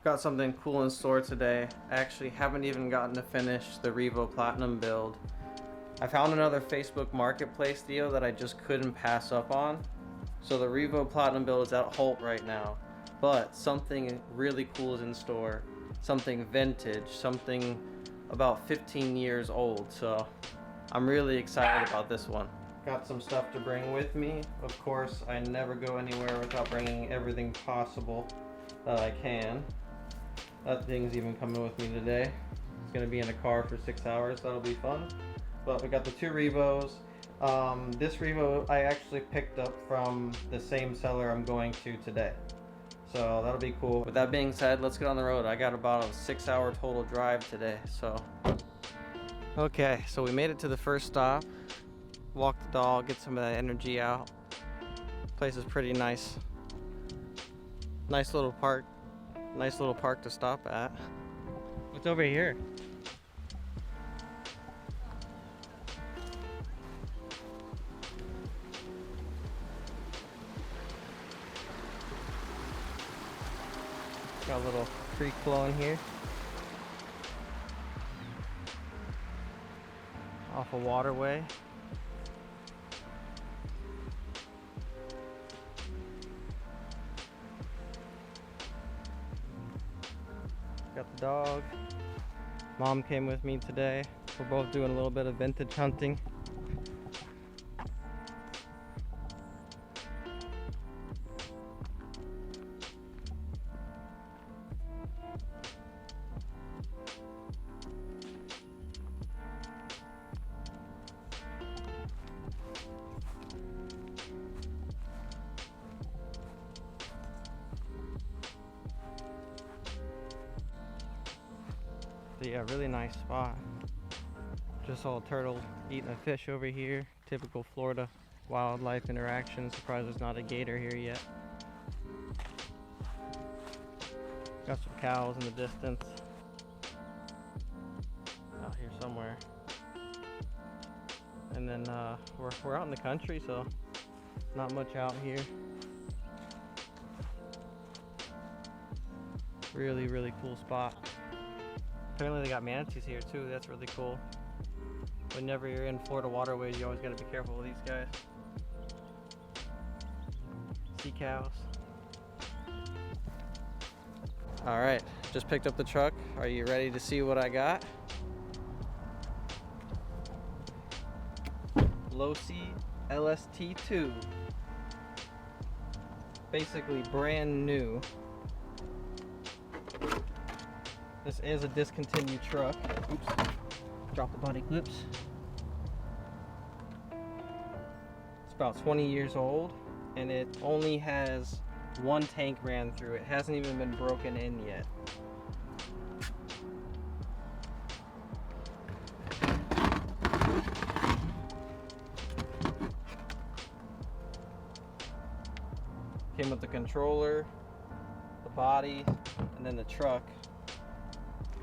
Got something cool in store today. I actually haven't even gotten to finish the Revo Platinum build. I found another Facebook Marketplace deal that I just couldn't pass up on. So the Revo Platinum build is at Holt right now, but something really cool is in store. Something vintage, something about 15 years old. So I'm really excited about this one. Got some stuff to bring with me. Of course, I never go anywhere without bringing everything possible that I can. That thing's even coming with me today. It's gonna be in a car for 6 hours, that'll be fun. But we got the two Revos. This Revo I actually picked up from the same seller I'm going to today. So that'll be cool. With that being said, let's get on the road. I got about a 6-hour total drive today, so. Okay, so we made it to the first stop. Walk the dog, get some of that energy out. Place is pretty nice. Nice little park to stop at. What's over here? Got a little creek flowing here. Off a waterway. Got the dog. Mom came with me today. We're both doing a little bit of vintage hunting. Yeah, really nice spot. Just saw a turtle eating a fish over here. Typical Florida wildlife interaction. Surprised there's not a gator here yet. Got some cows in the distance. Out here somewhere. And then we're out in the country, so not much out here. Really, really cool spot. Apparently they got manatees here too, that's really cool. Whenever you're in Florida waterways, you always gotta be careful with these guys. Sea cows. Alright, just picked up the truck. Are you ready to see what I got? LOSI LST2. Basically brand new. This is a discontinued truck. Oops, drop the body clips. It's about 20 years old and it only has one tank ran through it. It hasn't even been broken in yet. Came with the controller, the body, and then the truck.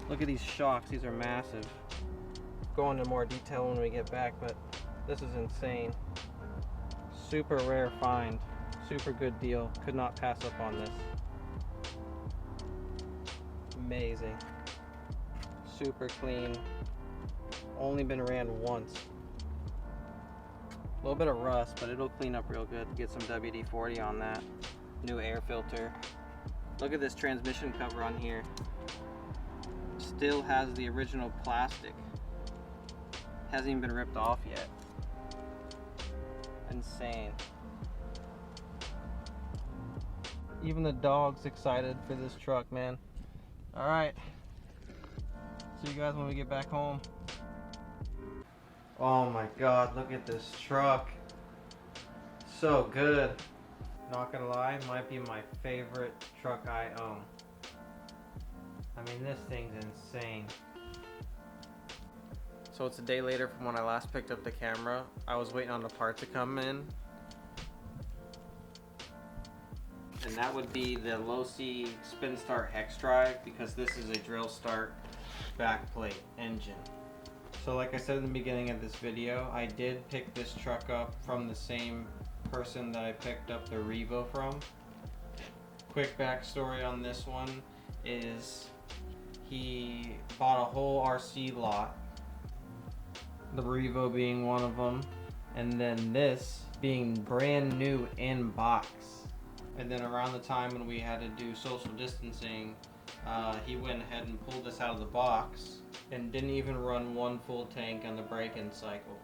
Look at these shocks, these are massive. Go into more detail when we get back, but this is insane. Super rare find, super good deal. Could not pass up on this. Amazing. Super clean. Only been ran once. A little bit of rust, but it'll clean up real good. Get some WD-40 on that. New air filter. Look at this transmission cover on here. Still has the original plastic. Hasn't even been ripped off yet. Insane. Even the dog's excited for this truck, man. Alright. See you guys when we get back home. Oh my god, look at this truck. So good. Not gonna lie, might be my favorite truck I own. I mean, this thing's insane. So it's a day later from when I last picked up the camera. I was waiting on the part to come in. And that would be the LOSI Spin Start Hex Drive, because this is a drill start backplate engine. So like I said in the beginning of this video, I did pick this truck up from the same person that I picked up the Revo from. Quick backstory on this one is he bought a whole RC lot, the Revo being one of them, and then this being brand new in box. And then around the time when we had to do social distancing, he went ahead and pulled this out of the box and didn't even run one full tank on the break-in cycle.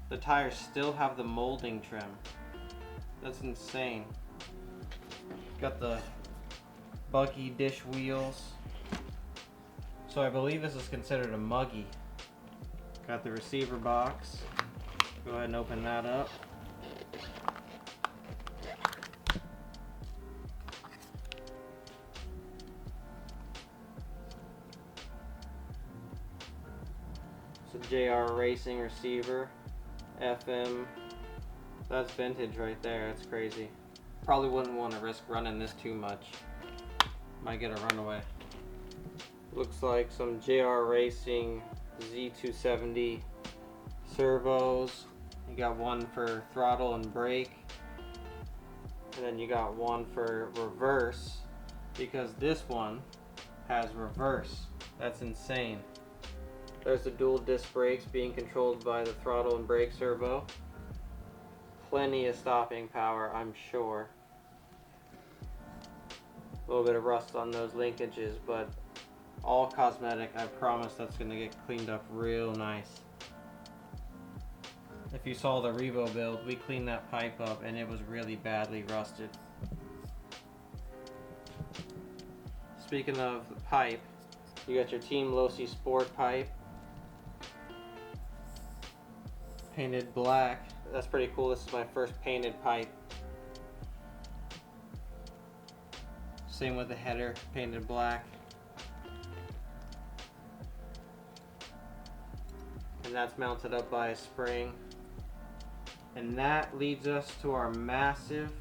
The tires still have the molding trim. That's insane. Got the buggy dish wheels. So I believe this is considered a muggy. Got the receiver box. Go ahead and open that up. It's a JR Racing receiver. FM. That's vintage right there. That's crazy. Probably wouldn't want to risk running this too much. Might get a runaway. Looks like some JR Racing Z270 servos. You got one for throttle and brake, and then you got one for reverse, because this one has reverse. That's insane. There's the dual disc brakes being controlled by the throttle and brake servo. Plenty of stopping power, I'm sure. A little bit of rust on those linkages, but all cosmetic. I promise that's going to get cleaned up real nice. If you saw the Revo build, we cleaned that pipe up and it was really badly rusted. Speaking of the pipe, you got your Team LOSI Sport pipe. Painted black. That's pretty cool. This is my first painted pipe. Same with the header, painted black. And that's mounted up by a spring. And that leads us to our massive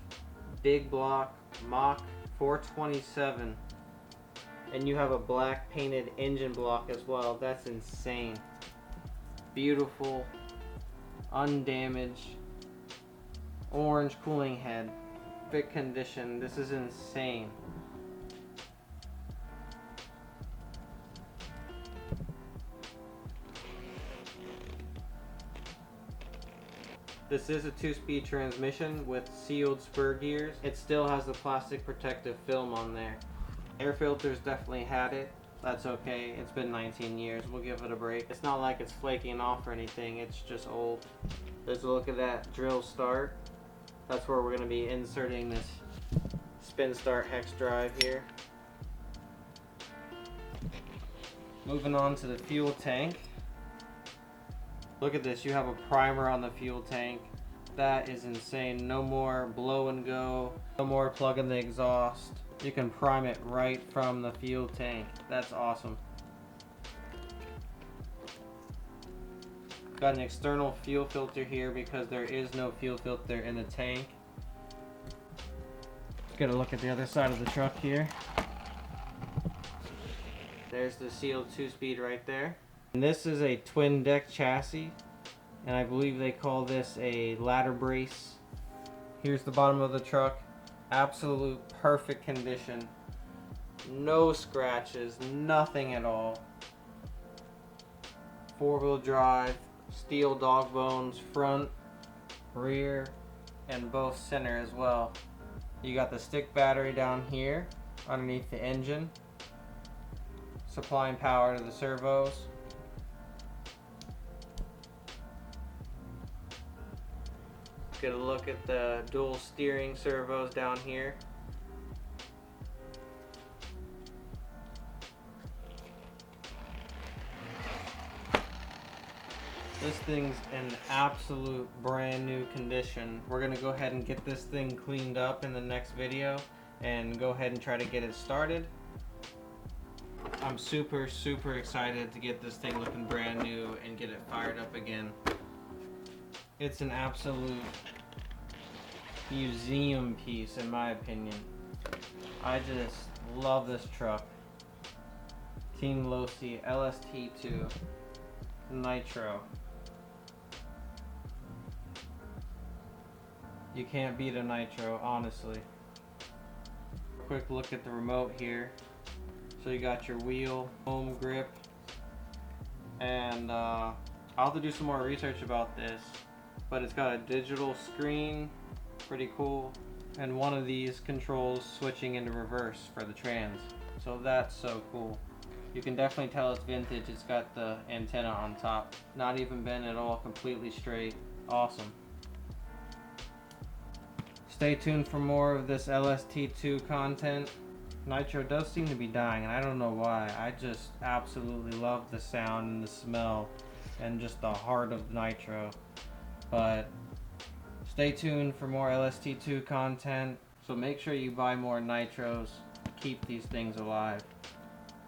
big block Mach 427. And you have a black painted engine block as well. That's insane. Beautiful, undamaged, orange cooling head. Fit condition. This is insane. This is a 2-speed transmission with sealed spur gears. It still has the plastic protective film on there. Air filters definitely had it. That's okay. It's been 19 years. We'll give it a break. It's not like it's flaking off or anything. It's just old. There's a look at that drill start. That's where we're going to be inserting this spin start hex drive here. Moving on to the fuel tank. Look at this, you have a primer on the fuel tank. That is insane. No more blow and go, no more plugging the exhaust. You can prime it right from the fuel tank. That's awesome. Got an external fuel filter here because there is no fuel filter in the tank. Let's get a look at the other side of the truck here. There's the sealed 2-speed right there. And this is a twin deck chassis, and I believe they call this a ladder brace. Here's the bottom of the truck. Absolute perfect condition. No scratches, nothing at all. 4-wheel drive, steel dog bones, front, rear, and both center as well. You got the stick battery down here underneath the engine, supplying power to the servos. Get a look at the dual steering servos down here. This thing's in absolute brand new condition. We're gonna go ahead and get this thing cleaned up in the next video and go ahead and try to get it started. I'm super excited to get this thing looking brand new and get it fired up again. It's an absolute museum piece in my opinion. I just love this truck. Team LOSI LST2 Nitro. You can't beat a Nitro, honestly. Quick look at the remote here. So you got your wheel, foam grip, and I'll have to do some more research about this, but it's got a digital screen, pretty cool, and one of these controls switching into reverse for the trans. So that's so cool. You can definitely tell it's vintage. It's got the antenna on top, not even bent at all, completely straight. Awesome. Stay tuned for more of this LST2 content. Nitro does seem to be dying, and I don't know why. I just absolutely love the sound and the smell and just the heart of Nitro. But stay tuned for more LST2 content. So make sure you buy more Nitros to keep these things alive.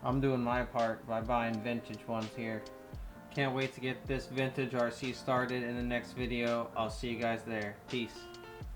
I'm doing my part by buying vintage ones here. Can't wait to get this vintage RC started in the next video. I'll see you guys there. Peace.